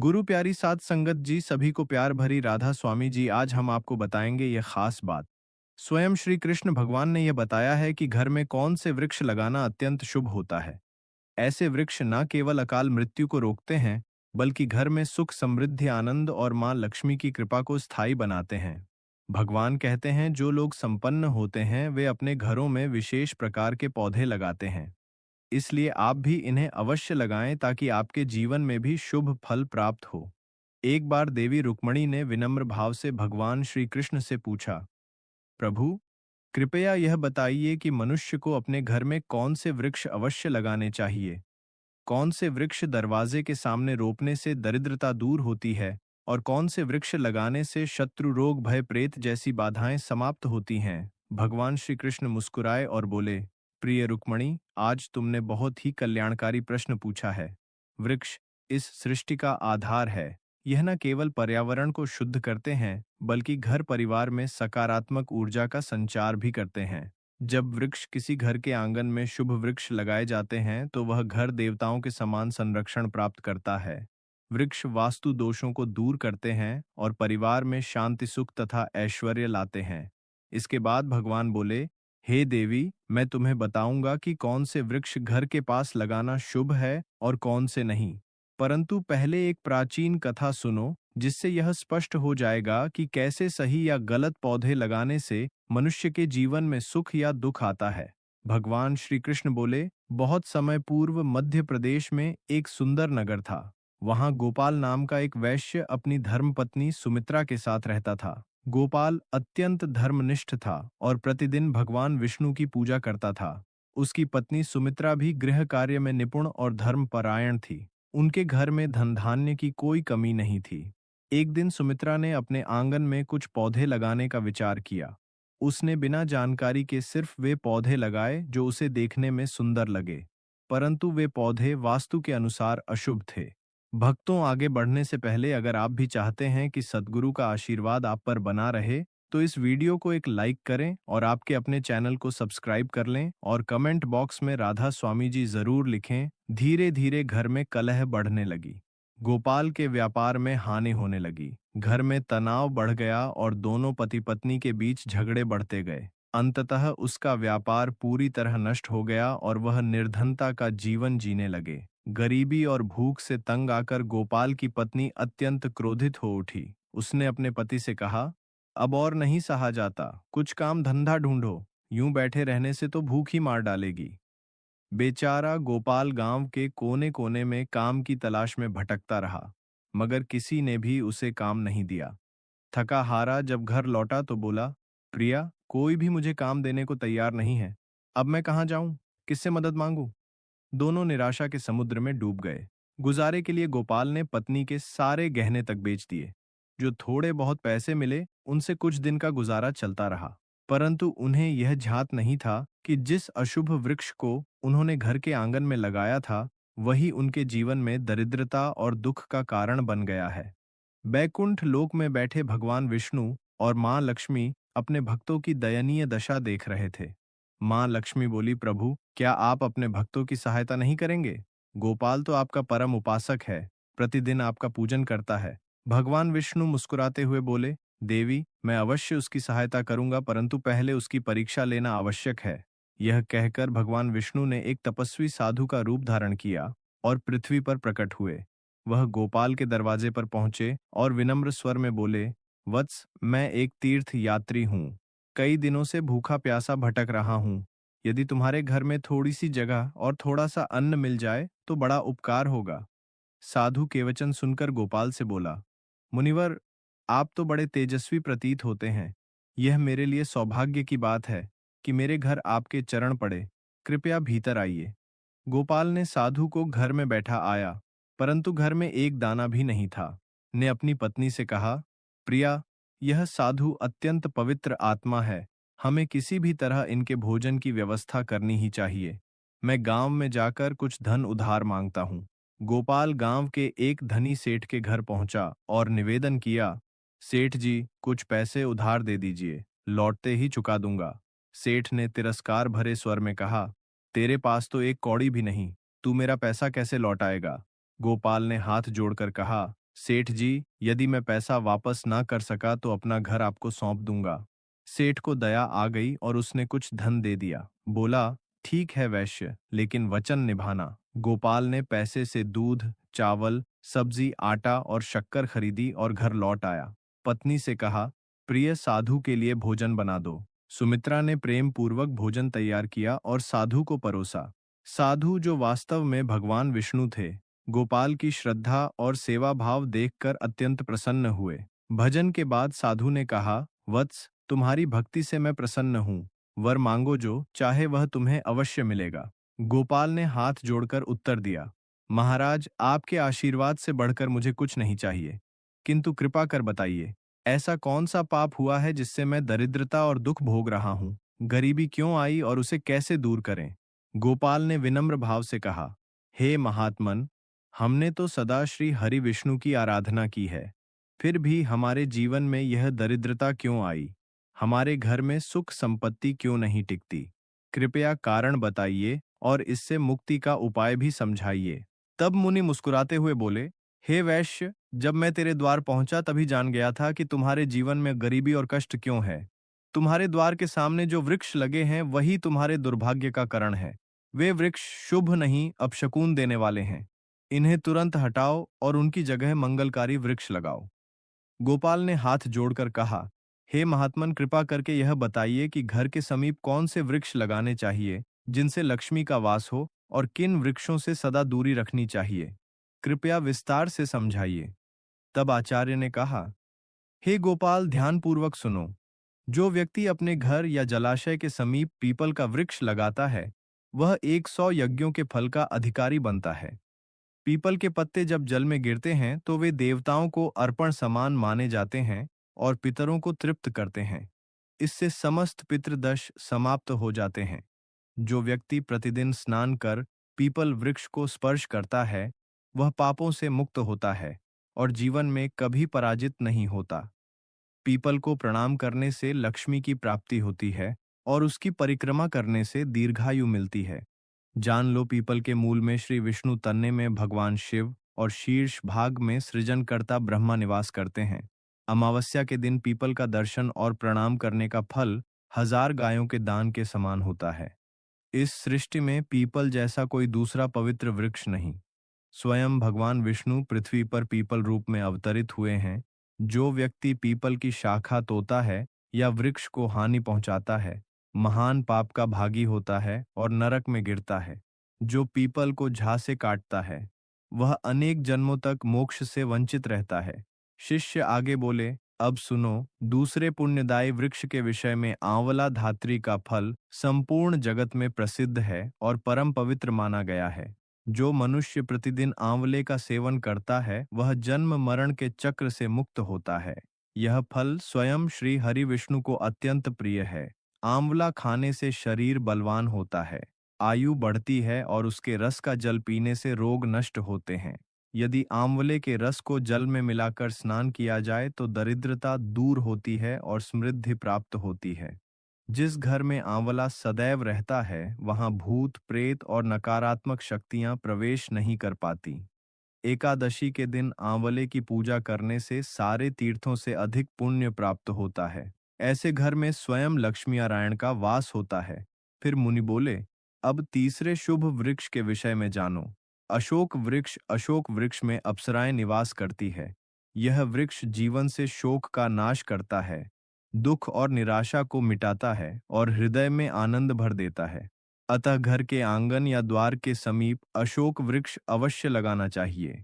गुरु प्यारी साध संगत जी, सभी को प्यार भरी राधा स्वामी जी। आज हम आपको बताएंगे यह खास बात। स्वयं श्री कृष्ण भगवान ने यह बताया है कि घर में कौन से वृक्ष लगाना अत्यंत शुभ होता है। ऐसे वृक्ष न केवल अकाल मृत्यु को रोकते हैं, बल्कि घर में सुख, समृद्धि, आनंद और मां लक्ष्मी की कृपा को स्थायी बनाते हैं। भगवान कहते हैं, जो लोग संपन्न होते हैं वे अपने घरों में विशेष प्रकार के पौधे लगाते हैं। इसलिए आप भी इन्हें अवश्य लगाएं ताकि आपके जीवन में भी शुभ फल प्राप्त हो। एक बार देवी रुक्मणी ने विनम्र भाव से भगवान श्री कृष्ण से पूछा, प्रभु, कृपया यह बताइए कि मनुष्य को अपने घर में कौन से वृक्ष अवश्य लगाने चाहिए। कौन से वृक्ष दरवाजे के सामने रोपने से दरिद्रता दूर होती है, और कौन से वृक्ष लगाने से शत्रु, रोग, भय, प्रेत जैसी बाधाएं समाप्त होती हैं। भगवान श्री कृष्ण मुस्कुराए और बोले, प्रिय रुक्मणी, आज तुमने बहुत ही कल्याणकारी प्रश्न पूछा है। वृक्ष इस सृष्टि का आधार है। यह न केवल पर्यावरण को शुद्ध करते हैं, बल्कि घर परिवार में सकारात्मक ऊर्जा का संचार भी करते हैं। जब वृक्ष किसी घर के आंगन में शुभ वृक्ष लगाए जाते हैं तो वह घर देवताओं के समान संरक्षण प्राप्त करता है। वृक्ष वास्तु दोषों को दूर करते हैं और परिवार में शांति, सुख तथा ऐश्वर्य लाते हैं। इसके बाद भगवान बोले, हे देवी, मैं तुम्हें बताऊंगा कि कौन से वृक्ष घर के पास लगाना शुभ है और कौन से नहीं। परंतु पहले एक प्राचीन कथा सुनो, जिससे यह स्पष्ट हो जाएगा कि कैसे सही या गलत पौधे लगाने से मनुष्य के जीवन में सुख या दुख आता है। भगवान श्री कृष्ण बोले, बहुत समय पूर्व मध्य प्रदेश में एक सुंदर नगर था। वहां गोपाल नाम का एक वैश्य अपनी धर्मपत्नी सुमित्रा के साथ रहता था। गोपाल अत्यंत धर्मनिष्ठ था और प्रतिदिन भगवान विष्णु की पूजा करता था। उसकी पत्नी सुमित्रा भी गृह कार्य में निपुण और धर्मपरायण थी। उनके घर में धन धान्य की कोई कमी नहीं थी। एक दिन सुमित्रा ने अपने आंगन में कुछ पौधे लगाने का विचार किया। उसने बिना जानकारी के सिर्फ वे पौधे लगाए जो उसे देखने में सुंदर लगे, परंतु वे पौधे वास्तु के अनुसार अशुभ थे। भक्तों, आगे बढ़ने से पहले अगर आप भी चाहते हैं कि सद्गुरु का आशीर्वाद आप पर बना रहे, तो इस वीडियो को एक लाइक करें और आपके अपने चैनल को सब्सक्राइब कर लें और कमेंट बॉक्स में राधा स्वामी जी जरूर लिखें। धीरे धीरे घर में कलह बढ़ने लगी। गोपाल के व्यापार में हानि होने लगी। घर में तनाव बढ़ गया और दोनों पति पत्नी के बीच झगड़े बढ़ते गए। अंततः उसका व्यापार पूरी तरह नष्ट हो गया और वह निर्धनता का जीवन जीने लगे। गरीबी और भूख से तंग आकर गोपाल की पत्नी अत्यंत क्रोधित हो उठी। उसने अपने पति से कहा, अब और नहीं सहा जाता, कुछ काम धंधा ढूंढो, यूं बैठे रहने से तो भूख ही मार डालेगी। बेचारा गोपाल गांव के कोने कोने में काम की तलाश में भटकता रहा, मगर किसी ने भी उसे काम नहीं दिया। थका हारा जब घर लौटा तो बोला, प्रिया, कोई भी मुझे काम देने को तैयार नहीं है। अब मैं कहाँ जाऊं, किससे मदद मांगूं? दोनों निराशा के समुद्र में डूब गए। गुजारे के लिए गोपाल ने पत्नी के सारे गहने तक बेच दिए। जो थोड़े बहुत पैसे मिले उनसे कुछ दिन का गुजारा चलता रहा, परंतु उन्हें यह झात नहीं था कि जिस अशुभ वृक्ष को उन्होंने घर के आंगन में लगाया था, वही उनके जीवन में दरिद्रता और दुख का कारण बन गया है। बैकुंठ लोक में बैठे भगवान विष्णु और मां लक्ष्मी अपने भक्तों की दयनीय दशा देख रहे थे। मां लक्ष्मी बोली, प्रभु, क्या आप अपने भक्तों की सहायता नहीं करेंगे? गोपाल तो आपका परम उपासक है, प्रतिदिन आपका पूजन करता है। भगवान विष्णु मुस्कुराते हुए बोले, देवी, मैं अवश्य उसकी सहायता करूंगा, परंतु पहले उसकी परीक्षा लेना आवश्यक है। यह कहकर भगवान विष्णु ने एक तपस्वी साधु का रूप धारण किया और पृथ्वी पर प्रकट हुए। वह गोपाल के दरवाजे पर पहुंचे और विनम्र स्वर में बोले, वत्स, मैं एक तीर्थ यात्री हूँ। कई दिनों से भूखा प्यासा भटक रहा हूँ। यदि तुम्हारे घर में थोड़ी सी जगह और थोड़ा सा अन्न मिल जाए तो बड़ा उपकार होगा। साधु के वचन सुनकर गोपाल से बोला, मुनिवर, आप तो बड़े तेजस्वी प्रतीत होते हैं। यह मेरे लिए सौभाग्य की बात है कि मेरे घर आपके चरण पड़े। कृपया भीतर आइए। गोपाल ने साधु को घर में बैठा आया, परंतु घर में एक दाना भी नहीं था। ने अपनी पत्नी से कहा, प्रिया, यह साधु अत्यंत पवित्र आत्मा है। हमें किसी भी तरह इनके भोजन की व्यवस्था करनी ही चाहिए। मैं गांव में जाकर कुछ धन उधार मांगता हूँ। गोपाल गांव के एक धनी सेठ के घर पहुंचा और निवेदन किया, सेठ जी, कुछ पैसे उधार दे दीजिए, लौटते ही चुका दूंगा। सेठ ने तिरस्कार भरे स्वर में कहा, तेरे पास तो एक कौड़ी भी नहीं, तू मेरा पैसा कैसे लौटाएगा? गोपाल ने हाथ जोड़कर कहा, सेठ जी, यदि मैं पैसा वापस ना कर सका तो अपना घर आपको सौंप दूंगा। सेठ को दया आ गई और उसने कुछ धन दे दिया। बोला, ठीक है वैश्य, लेकिन वचन निभाना। गोपाल ने पैसे से दूध, चावल, सब्जी, आटा और शक्कर खरीदी और घर लौट आया। पत्नी से कहा, प्रिय साधु के लिए भोजन बना दो। सुमित्रा ने प्रेम पूर्वक भोजन तैयार किया और साधु को परोसा। साधु, जो वास्तव में भगवान विष्णु थे, गोपाल की श्रद्धा और सेवा भाव देखकर अत्यंत प्रसन्न हुए। भजन के बाद साधु ने कहा, वत्स, तुम्हारी भक्ति से मैं प्रसन्न हूँ। वर मांगो, जो चाहे वह तुम्हें अवश्य मिलेगा। गोपाल ने हाथ जोड़कर उत्तर दिया, महाराज, आपके आशीर्वाद से बढ़कर मुझे कुछ नहीं चाहिए, किंतु कृपा कर बताइए, ऐसा कौन सा पाप हुआ है जिससे मैं दरिद्रता और दुख भोग रहा हूँ? गरीबी क्यों आई और उसे कैसे दूर करें? गोपाल ने विनम्र भाव से कहा, हे महात्मन, हमने तो सदा श्री हरि विष्णु की आराधना की है, फिर भी हमारे जीवन में यह दरिद्रता क्यों आई? हमारे घर में सुख संपत्ति क्यों नहीं टिकती? कृपया कारण बताइए और इससे मुक्ति का उपाय भी समझाइए। तब मुनि मुस्कुराते हुए बोले, हे वैश्य, जब मैं तेरे द्वार पहुंचा तभी जान गया था कि तुम्हारे जीवन में गरीबी और कष्ट क्यों है। तुम्हारे द्वार के सामने जो वृक्ष लगे हैं वही तुम्हारे दुर्भाग्य का कारण है। वे वृक्ष शुभ नहीं, अपशकुन देने वाले हैं। इन्हें तुरंत हटाओ और उनकी जगह मंगलकारी वृक्ष लगाओ। गोपाल ने हाथ जोड़कर कहा, हे महात्मन, कृपा करके यह बताइए कि घर के समीप कौन से वृक्ष लगाने चाहिए जिनसे लक्ष्मी का वास हो, और किन वृक्षों से सदा दूरी रखनी चाहिए। कृपया विस्तार से समझाइए। तब आचार्य ने कहा, हे गोपाल, ध्यानपूर्वक सुनो। जो व्यक्ति अपने घर या जलाशय के समीप पीपल का वृक्ष लगाता है, वह 100 यज्ञों के फल का अधिकारी बनता है। पीपल के पत्ते जब जल में गिरते हैं तो वे देवताओं को अर्पण समान माने जाते हैं और पितरों को तृप्त करते हैं। इससे समस्त पितृदोष समाप्त हो जाते हैं। जो व्यक्ति प्रतिदिन स्नान कर पीपल वृक्ष को स्पर्श करता है, वह पापों से मुक्त होता है और जीवन में कभी पराजित नहीं होता। पीपल को प्रणाम करने से लक्ष्मी की प्राप्ति होती है और उसकी परिक्रमा करने से दीर्घायु मिलती है। जान लो, पीपल के मूल में श्री विष्णु, तन्ने में भगवान शिव और शीर्ष भाग में सृजनकर्ता ब्रह्मा निवास करते हैं। अमावस्या के दिन पीपल का दर्शन और प्रणाम करने का फल 1000 गायों के दान के समान होता है। इस सृष्टि में पीपल जैसा कोई दूसरा पवित्र वृक्ष नहीं। स्वयं भगवान विष्णु पृथ्वी पर पीपल रूप में अवतरित हुए हैं। जो व्यक्ति पीपल की शाखा तोड़ता है या वृक्ष को हानि पहुंचाता है, महान पाप का भागी होता है और नरक में गिरता है। जो पीपल को झां से काटता है, वह अनेक जन्मों तक मोक्ष से वंचित रहता है। शिष्य आगे बोले, अब सुनो, दूसरे पुण्यदायी वृक्ष के विषय में आंवला धात्री का फल संपूर्ण जगत में प्रसिद्ध है और परम पवित्र माना गया है। जो मनुष्य प्रतिदिन आंवले का सेवन करता है, वह जन्म मरण के चक्र से मुक्त होता है। यह फल स्वयं श्री हरि विष्णु को अत्यंत प्रिय है। आंवला खाने से शरीर बलवान होता है, आयु बढ़ती है और उसके रस का जल पीने से रोग नष्ट होते हैं। यदि आंवले के रस को जल में मिलाकर स्नान किया जाए तो दरिद्रता दूर होती है और समृद्धि प्राप्त होती है। जिस घर में आंवला सदैव रहता है, वहां भूत, प्रेत और नकारात्मक शक्तियां प्रवेश नहीं कर पाती। एकादशी के दिन आंवले की पूजा करने से सारे तीर्थों से अधिक पुण्य प्राप्त होता है। ऐसे घर में स्वयं लक्ष्मी नारायण का वास होता है। फिर मुनि बोले, अब तीसरे शुभ वृक्ष के विषय में जानो। अशोक वृक्ष में अप्सराएं निवास करती है। यह वृक्ष जीवन से शोक का नाश करता है, दुख और निराशा को मिटाता है और हृदय में आनंद भर देता है। अतः घर के आंगन या द्वार के समीप अशोक वृक्ष अवश्य लगाना चाहिए।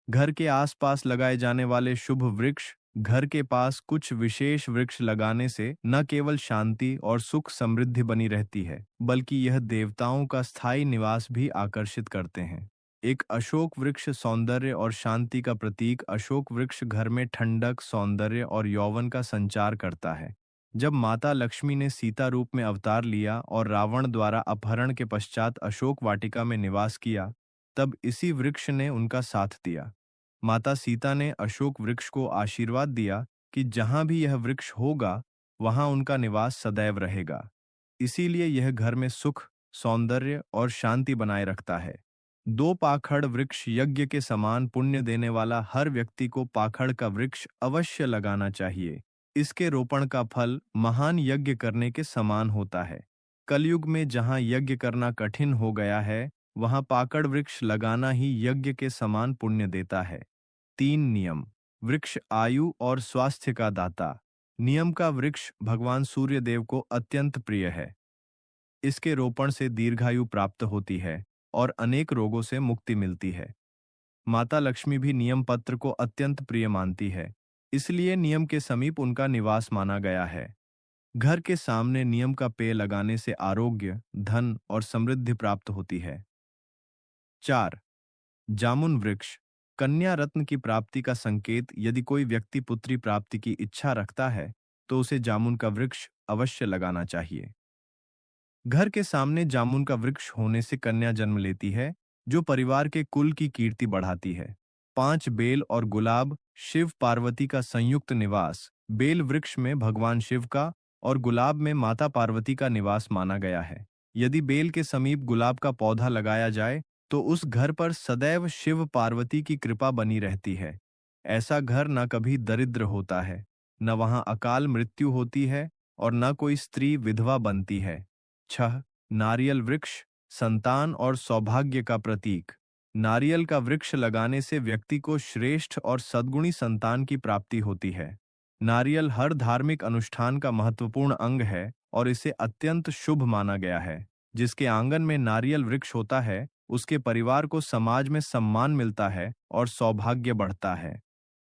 घर के आसपास लगाए जाने वाले शुभ वृक्ष, घर के पास कुछ विशेष वृक्ष लगाने से न केवल शांति और सुख समृद्धि बनी रहती है, बल्कि यह देवताओं का स्थायी निवास भी आकर्षित करते हैं। एक अशोक वृक्ष सौंदर्य और शांति का प्रतीक। अशोक वृक्ष घर में ठंडक, सौंदर्य और यौवन का संचार करता है। जब माता लक्ष्मी ने सीता रूप में अवतार लिया और रावण द्वारा अपहरण के पश्चात अशोक वाटिका में निवास किया, तब इसी वृक्ष ने उनका साथ दिया। माता सीता ने अशोक वृक्ष को आशीर्वाद दिया कि जहां भी यह वृक्ष होगा, वहां उनका निवास सदैव रहेगा। इसीलिए यह घर में सुख, सौंदर्य और शांति बनाए रखता है। दो पाखड़ वृक्ष यज्ञ के समान पुण्य देने वाला हर व्यक्ति को पाखड़ का वृक्ष अवश्य लगाना चाहिए। इसके रोपण का फल महान यज्ञ करने के समान होता है। कलयुग में जहाँ यज्ञ करना कठिन हो गया है, वहाँ पाकड़ वृक्ष लगाना ही यज्ञ के समान पुण्य देता है। 3 नियम। वृक्ष आयु और स्वास्थ्य का दाता। नियम का वृक्ष भगवान सूर्य देव को अत्यंत प्रिय है। इसके रोपण से दीर्घायु प्राप्त होती है और अनेक रोगों से मुक्ति मिलती है। माता लक्ष्मी भी नियम पत्र को अत्यंत प्रिय मानती है, इसलिए नियम के समीप उनका निवास माना गया है। घर के सामने नियम का पेड़ लगाने से आरोग्य, धन और समृद्धि प्राप्त होती है। 4. जामुन वृक्ष। कन्या रत्न की प्राप्ति का संकेत। यदि कोई व्यक्ति पुत्री प्राप्ति की इच्छा रखता है तो उसे जामुन का वृक्ष अवश्य लगाना चाहिए। घर के सामने जामुन का वृक्ष होने से कन्या जन्म लेती है, जो परिवार के कुल की कीर्ति बढ़ाती है। 5. बेल और गुलाब। शिव पार्वती का संयुक्त निवास। बेल वृक्ष में भगवान शिव का और गुलाब में माता पार्वती का निवास माना गया है। यदि बेल के समीप गुलाब का पौधा लगाया जाए तो उस घर पर सदैव शिव पार्वती की कृपा बनी रहती है। ऐसा घर न कभी दरिद्र होता है, न वहां अकाल मृत्यु होती है और न कोई स्त्री विधवा बनती है। 6. नारियल वृक्ष। संतान और सौभाग्य का प्रतीक। नारियल का वृक्ष लगाने से व्यक्ति को श्रेष्ठ और सद्गुणी संतान की प्राप्ति होती है। नारियल हर धार्मिक अनुष्ठान का महत्वपूर्ण अंग है और इसे अत्यंत शुभ माना गया है। जिसके आंगन में नारियल वृक्ष होता है, उसके परिवार को समाज में सम्मान मिलता है और सौभाग्य बढ़ता है।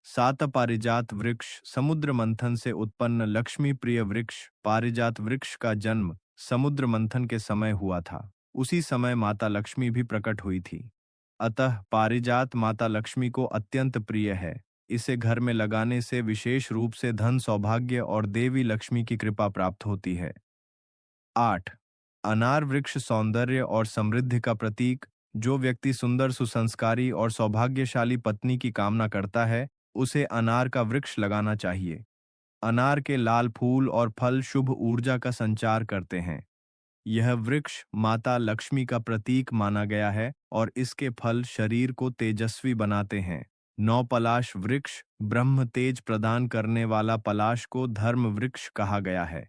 7. पारिजात वृक्ष। समुद्र मंथन से उत्पन्न लक्ष्मी प्रिय वृक्ष। पारिजात वृक्ष का जन्म समुद्र मंथन के समय हुआ था। उसी समय माता लक्ष्मी भी प्रकट हुई थी। अतः पारिजात माता लक्ष्मी को अत्यंत प्रिय है। इसे घर में लगाने से विशेष रूप से धन, सौभाग्य और देवी लक्ष्मी की कृपा प्राप्त होती है। 8. अनार वृक्ष। सौंदर्य और समृद्धि का प्रतीक। जो व्यक्ति सुंदर, सुसंस्कारी और सौभाग्यशाली पत्नी की कामना करता है, उसे अनार का वृक्ष लगाना चाहिए। अनार के लाल फूल और फल शुभ ऊर्जा का संचार करते हैं। यह वृक्ष माता लक्ष्मी का प्रतीक माना गया है और इसके फल शरीर को तेजस्वी बनाते हैं। 9. पलाश वृक्ष। ब्रह्म तेज प्रदान करने वाला पलाश को धर्म वृक्ष कहा गया है।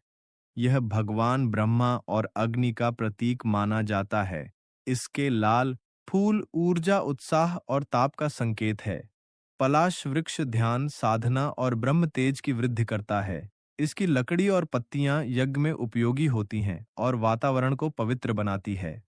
यह भगवान ब्रह्मा और अग्नि का प्रतीक माना जाता है। इसके लाल फूल ऊर्जा, उत्साह और ताप का संकेत है। पलाश वृक्ष ध्यान, साधना और ब्रह्म तेज की वृद्धि करता है। इसकी लकड़ी और पत्तियां यज्ञ में उपयोगी होती हैं और वातावरण को पवित्र बनाती है।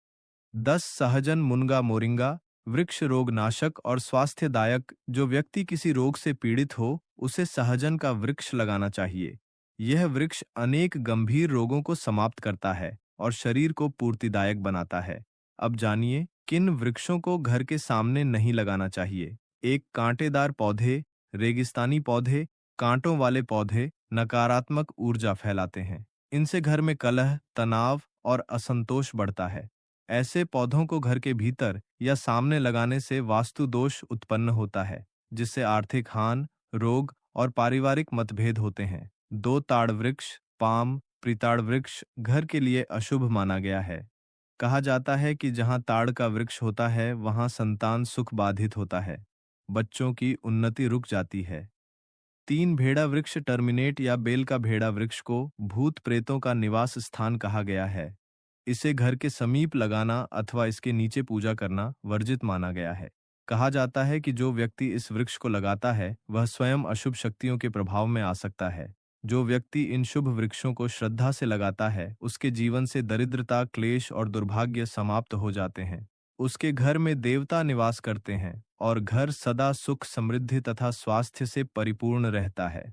10. सहजन मुनगा मोरिंगा वृक्ष। रोगनाशक और स्वास्थ्यदायक। जो व्यक्ति किसी रोग से पीड़ित हो, उसे सहजन का वृक्ष लगाना चाहिए। यह वृक्ष अनेक गंभीर रोगों को समाप्त करता है और शरीर को पूर्तिदायक बनाता है। अब जानिए किन वृक्षों को घर के सामने नहीं लगाना चाहिए। 1. कांटेदार पौधे। रेगिस्तानी पौधे, कांटों वाले पौधे नकारात्मक ऊर्जा फैलाते हैं। इनसे घर में कलह, तनाव और असंतोष बढ़ता है। ऐसे पौधों को घर के भीतर या सामने लगाने से वास्तु दोष उत्पन्न होता है, जिससे आर्थिक हानि, रोग और पारिवारिक मतभेद होते हैं। 2. ताड़ वृक्ष। पाम, प्रीताड़ वृक्ष घर के लिए अशुभ माना गया है। कहा जाता है कि जहां ताड़ का वृक्ष होता है, वहां संतान सुख बाधित होता है, बच्चों की उन्नति रुक जाती है। 3. भेड़ा वृक्ष। टर्मिनेट या बेल का भेड़ा वृक्ष को भूत प्रेतों का निवास स्थान कहा गया है। इसे घर के समीप लगाना अथवा इसके नीचे पूजा करना वर्जित माना गया है। कहा जाता है कि जो व्यक्ति इस वृक्ष को लगाता है, वह स्वयं अशुभ शक्तियों के प्रभाव में आ सकता है। जो व्यक्ति इन शुभ वृक्षों को श्रद्धा से लगाता है, उसके जीवन से दरिद्रता, क्लेश और दुर्भाग्य समाप्त हो जाते हैं। उसके घर में देवता निवास करते हैं और घर सदा सुख, समृद्धि तथा स्वास्थ्य से परिपूर्ण रहता है।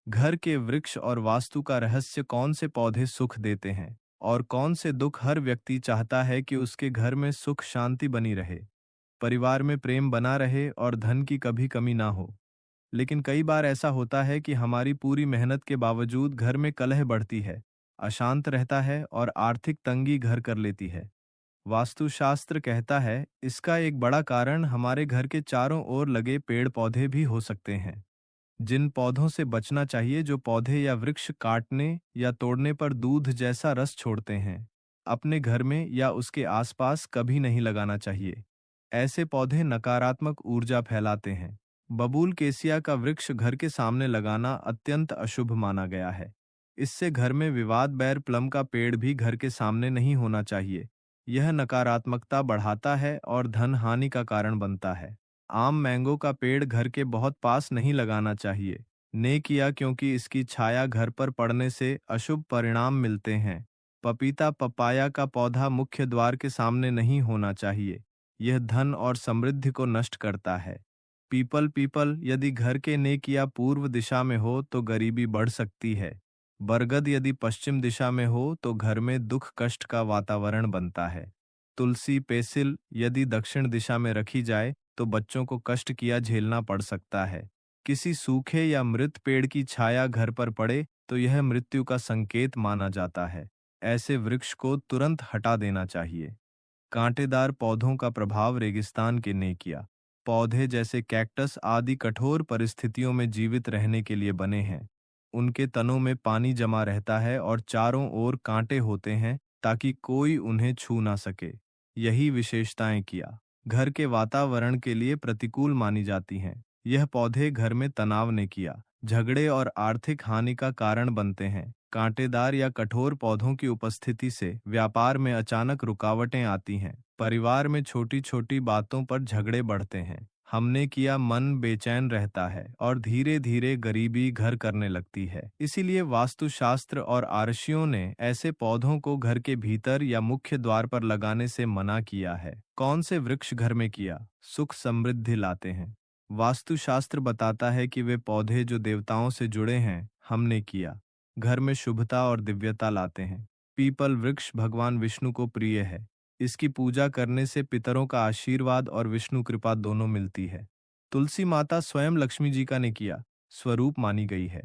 घर के वृक्ष और वास्तु का रहस्य। कौन से पौधे सुख देते हैं और कौन से दुख। हर व्यक्ति चाहता है कि उसके घर में सुख शांति बनी रहे, परिवार में प्रेम बना रहे और धन की कभी कमी ना हो। लेकिन कई बार ऐसा होता है कि हमारी पूरी मेहनत के बावजूद घर में कलह बढ़ती है, अशांत रहता है और आर्थिक तंगी घर कर लेती है। वास्तुशास्त्र कहता है इसका एक बड़ा कारण हमारे घर के चारों ओर लगे पेड़ पौधे भी हो सकते हैं। जिन पौधों से बचना चाहिए। जो पौधे या वृक्ष काटने या तोड़ने पर दूध जैसा रस छोड़ते हैं, अपने घर में या उसके आसपास कभी नहीं लगाना चाहिए। ऐसे पौधे नकारात्मक ऊर्जा फैलाते हैं। बबूल केसिया का वृक्ष घर के सामने लगाना अत्यंत अशुभ माना गया है। इससे घर में विवाद। बैर प्लम का पेड़ भी घर के सामने नहीं होना चाहिए। यह नकारात्मकता बढ़ाता है और धन हानि का कारण बनता है। आम मैंगो का पेड़ घर के बहुत पास नहीं लगाना चाहिए। ने किया क्योंकि इसकी छाया घर पर पड़ने से अशुभ परिणाम मिलते हैं। पपीता पपाया का पौधा मुख्य द्वार के सामने नहीं होना चाहिए। यह धन और समृद्धि को नष्ट करता है। पीपल पीपल यदि घर के नेक या पूर्व दिशा में हो तो गरीबी बढ़ सकती है। बरगद यदि पश्चिम दिशा में हो तो घर में दुख कष्ट का वातावरण बनता है। तुलसी पेसिल यदि दक्षिण दिशा में रखी जाए तो बच्चों को कष्ट किया झेलना पड़ सकता है। किसी सूखे या मृत पेड़ की छाया घर पर पड़े तो यह मृत्यु का संकेत माना जाता है। ऐसे वृक्ष को तुरंत हटा देना चाहिए। कांटेदार पौधों का प्रभाव रेगिस्तान के ने किया। पौधे जैसे कैक्टस आदि कठोर परिस्थितियों में जीवित रहने के लिए बने हैं। उनके तनों में पानी जमा रहता है और चारों ओर कांटे होते हैं ताकि कोई उन्हें छू ना सके। यही विशेषताएं किया घर के वातावरण के लिए प्रतिकूल मानी जाती हैं। यह पौधे घर में तनाव ने किया, झगड़े और आर्थिक हानि का कारण बनते हैं। कांटेदार या कठोर पौधों की उपस्थिति से व्यापार में अचानक रुकावटें आती हैं। परिवार में छोटी छोटी बातों पर झगड़े बढ़ते हैं। हमने किया मन बेचैन रहता है और धीरे धीरे गरीबी घर करने लगती है। इसीलिए वास्तुशास्त्र और आरशियों ने ऐसे पौधों को घर के भीतर या मुख्य द्वार पर लगाने से मना किया है। कौन से वृक्ष घर में किया सुख समृद्धि लाते हैं? वास्तुशास्त्र बताता है कि वे पौधे जो देवताओं से जुड़े हैं हमने किया घर में शुभता और दिव्यता लाते हैं। पीपल वृक्ष भगवान विष्णु को प्रिय है। इसकी पूजा करने से पितरों का आशीर्वाद और विष्णु कृपा दोनों मिलती है। तुलसी माता स्वयं लक्ष्मी जी का ने किया स्वरूप मानी गई है।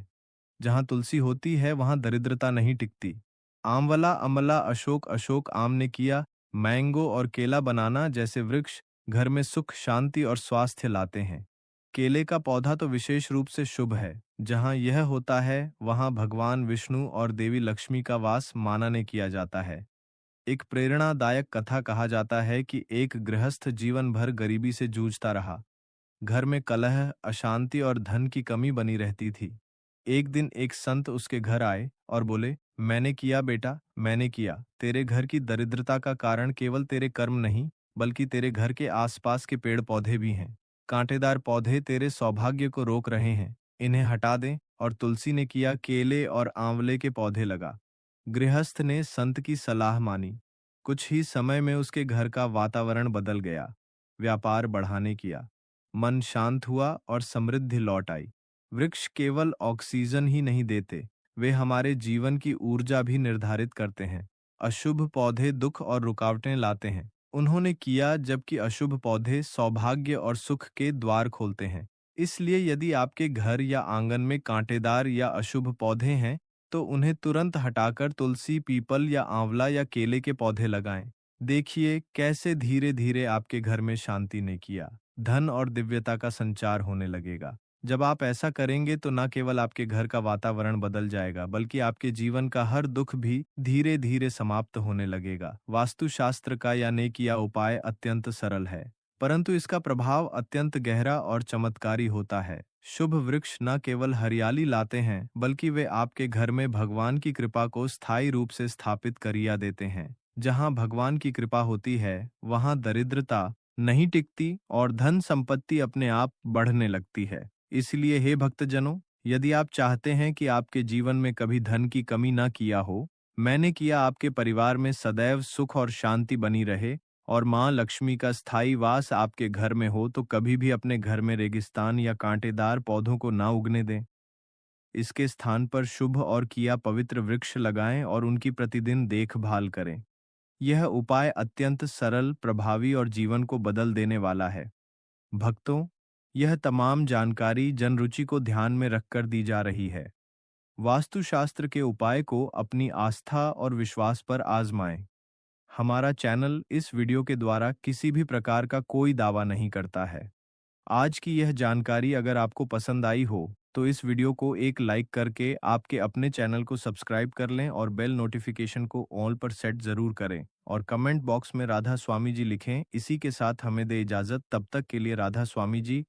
जहां तुलसी होती है वहां दरिद्रता नहीं टिकती। आंवला अमला अशोक अशोक आम ने किया मैंगो और केला बनाना जैसे वृक्ष घर में सुख शांति और स्वास्थ्य लाते हैं। केले का पौधा तो विशेष रूप से शुभ है। जहां यह होता है वहां भगवान विष्णु और देवी लक्ष्मी का वास माना ने किया जाता है। एक प्रेरणादायक कथा कहा जाता है कि एक गृहस्थ जीवन भर गरीबी से जूझता रहा। घर में कलह अशांति और धन की कमी बनी रहती थी। एक दिन एक संत उसके घर आए और बोले, मैंने किया बेटा, मैंने किया। तेरे घर की दरिद्रता का कारण केवल तेरे कर्म नहीं बल्कि तेरे घर के आसपास के पेड़ पौधे भी हैं। कांटेदार पौधे तेरे सौभाग्य को रोक रहे हैं, इन्हें हटा दें। और तुलसी ने किया केले और आंवले के पौधे लगा। गृहस्थ ने संत की सलाह मानी। कुछ ही समय में उसके घर का वातावरण बदल गया। व्यापार बढ़ाने किया, मन शांत हुआ और समृद्धि लौट आई। वृक्ष केवल ऑक्सीजन ही नहीं देते, वे हमारे जीवन की ऊर्जा भी निर्धारित करते हैं। अशुभ पौधे दुख और रुकावटें लाते हैं। उन्होंने किया जबकि अशुभ पौधे सौभाग्य और सुख के द्वार खोलते हैं। इसलिए यदि आपके घर या आंगन में कांटेदार या अशुभ पौधे हैं तो उन्हें तुरंत हटाकर तुलसी पीपल या आंवला या केले के पौधे लगाएं। देखिए कैसे धीरे धीरे आपके घर में शांति ने किया, धन और दिव्यता का संचार होने लगेगा। जब आप ऐसा करेंगे तो न केवल आपके घर का वातावरण बदल जाएगा बल्कि आपके जीवन का हर दुख भी धीरे धीरे समाप्त होने लगेगा। वास्तुशास्त्र का या नेकिया उपाय अत्यंत सरल है परंतु इसका प्रभाव अत्यंत गहरा और चमत्कारी होता है। शुभ वृक्ष न केवल हरियाली लाते हैं बल्कि वे आपके घर में भगवान की कृपा को स्थायी रूप से स्थापित करिया देते हैं। जहां भगवान की कृपा होती है वहां दरिद्रता नहीं टिकती और धन संपत्ति अपने आप बढ़ने लगती है। इसलिए हे भक्तजनों, यदि आप चाहते हैं कि आपके जीवन में कभी धन की कमी न किया हो, मैंने किया आपके परिवार में सदैव सुख और शांति बनी रहे और माँ लक्ष्मी का स्थायी वास आपके घर में हो तो कभी भी अपने घर में रेगिस्तान या कांटेदार पौधों को ना उगने दें। इसके स्थान पर शुभ और किया पवित्र वृक्ष लगाएं और उनकी प्रतिदिन देखभाल करें। यह उपाय अत्यंत सरल, प्रभावी और जीवन को बदल देने वाला है। भक्तों, यह तमाम जानकारी जनरुचि को ध्यान में रखकर दी जा रही है। वास्तुशास्त्र के उपाय को अपनी आस्था और विश्वास पर आजमाएं। हमारा चैनल इस वीडियो के द्वारा किसी भी प्रकार का कोई दावा नहीं करता है। आज की यह जानकारी अगर आपको पसंद आई हो तो इस वीडियो को एक लाइक करके आपके अपने चैनल को सब्सक्राइब कर लें और बेल नोटिफिकेशन को ऑल पर सेट ज़रूर करें और कमेंट बॉक्स में राधा स्वामी जी लिखें। इसी के साथ हमें दे इजाज़त, तब तक के लिए राधा स्वामी जी।